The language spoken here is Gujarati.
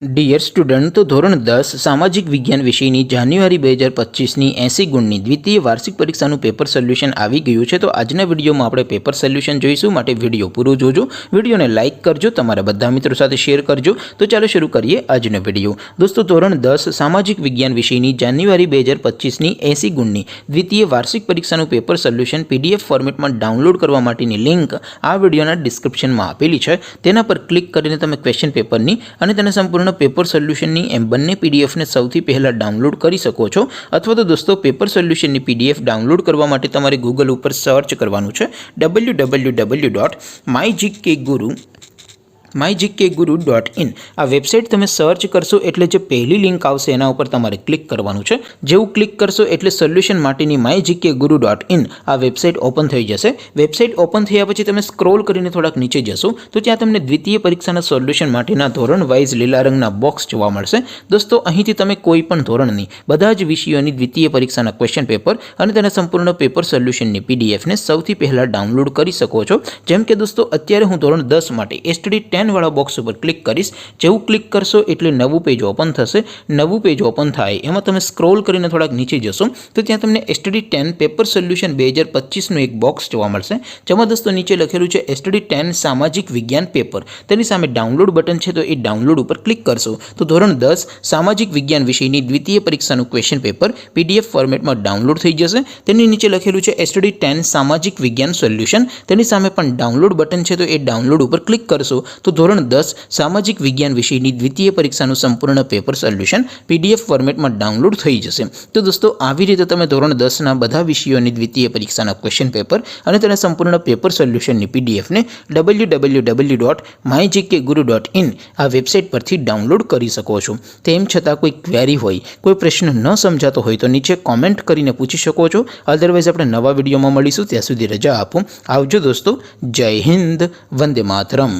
ડિયર સ્ટુડન્ટ, તો ધોરણ 10 સામાજિક વિજ્ઞાન વિષયની જાન્યુઆરી 2025ની 80 ગુણની દ્વિતીય વાર્ષિક પરીક્ષાનું પેપર સોલ્યુશન આવી ગયું છે। તો આજના વિડીયોમાં આપણે પેપર સોલ્યુશન જોઈશું, માટે વિડીયો પૂરો જોજો, વિડીયોને લાઇક કરજો, તમારા બધા મિત્રો સાથે શેર કરજો। તો ચાલો શરૂ કરીએ આજનો વિડીયો। દોસ્તો, ધોરણ 10 સામાજિક વિજ્ઞાન વિષયની જાન્યુઆરી 2025ની 80 ગુણની દ્વિતીય વાર્ષિક પરીક્ષાનું પેપર સોલ્યુશન પીડીએફ ફોર્મેટમાં ડાઉનલોડ કરવા માટેની લિંક આ વિડીયોના ડિસ્ક્રિપ્શનમાં આપેલી છે। તેના પર ક્લિક કરીને તમે ક્વેશ્ચન પેપરની અને તેના સંપૂર્ણ પેપર સોલ્યુશનની એમ બંને પીડીએફને સૌથી પહેલાં ડાઉનલોડ કરી શકો છો। અથવા તો દોસ્તો, પેપર સોલ્યુશનની પીડીએફ ડાઉનલોડ કરવા માટે તમારે ગૂગલ ઉપર સર્ચ કરવાનું છે www.mygkguru.in। આ વેબસાઇટ તમે સર્ચ કરશો એટલે જે પહેલી લિંક આવશે એના ઉપર તમારે ક્લિક કરવાનું છે। જેવું ક્લિક કરશો એટલે સોલ્યુશન માટેની mygkguru.in આ વેબસાઇટ ઓપન થઈ જશે। વેબસાઇટ ઓપન થયા પછી તમે સ્ક્રોલ કરીને થોડાક નીચે જશો તો ત્યાં તમને દ્વિતીય પરીક્ષાના સોલ્યુશન માટેના ધોરણ વાઇઝ લીલા રંગના બોક્સ જોવા મળશે। દોસ્તો, અહીંથી તમે કોઈ પણ ધોરણની બધા જ વિષયોની દ્વિતીય પરીક્ષાના ક્વેશ્ચન પેપર અને તેના સંપૂર્ણ પેપર સોલ્યુશનની પીડીએફને સૌથી પહેલાં ડાઉનલોડ કરી શકો છો। જેમ કે દોસ્તો, અત્યારે હું ધોરણ 10 માટે STD 10 વાળા બોક્સ ઉપર ક્લિક કરીશ। જેવું ક્લિક કરશો એટલે નવું પેજ ઓપન થશે। નવું પેજ ઓપન થાય એમાં તમે સ્ક્રોલ કરીને થોડાક નીચે જશો તો ત્યાં તમને STD 10 પેપર સોલ્યુશન 2025નું એક બોક્સ જોવા મળશે, જેમાં દોસ્તો નીચે લખેલું છે STD 10 સામાજિક વિજ્ઞાન પેપર। તેની સામે ડાઉનલોડ બટન છે, તો એ ડાઉનલોડ ઉપર ક્લિક કરશો તો ધોરણ 10 સામાજિક વિજ્ઞાન વિષયની દ્વિતીય પરીક્ષાનું ક્વેશ્ચન પેપર પીડીએફ ફોર્મેટમાં ડાઉનલોડ થઈ જશે। તેની નીચે લખેલું છે STD 10 સામાજિક વિજ્ઞાન સોલ્યુશન। તેની સામે પણ ડાઉનલોડ બટન છે, તો એ ડાઉનલોડ ઉપર ક્લિક કરશો તો ધોરણ 10 સામાજિક વિજ્ઞાન વિષયની દ્વિતીય પરીક્ષાનું સંપૂર્ણ પેપર સોલ્યુશન પીડીએફ ફોર્મેટમાં ડાઉનલોડ થઈ જશે। તો દોસ્તો, આવી રીતે તમે ધોરણ 10ના બધા વિષયોની દ્વિતીય પરીક્ષાના ક્વેશ્ચન પેપર અને તેના સંપૂર્ણ પેપર સોલ્યુશનની પીડીએફને www.mygkguru.in આ વેબસાઇટ પરથી ડાઉનલોડ કરી શકો છો। તેમ છતાં કોઈ ક્વેરી હોય, કોઈ પ્રશ્ન ન સમજાતો હોય તો નીચે કોમેન્ટ કરીને પૂછી શકો છો। અધરવાઇઝ આપણે નવા વિડીયોમાં મળીશું, ત્યાં સુધી રજા આપો। આવજો દોસ્તો, જય હિન્દ, વંદે માતરમ।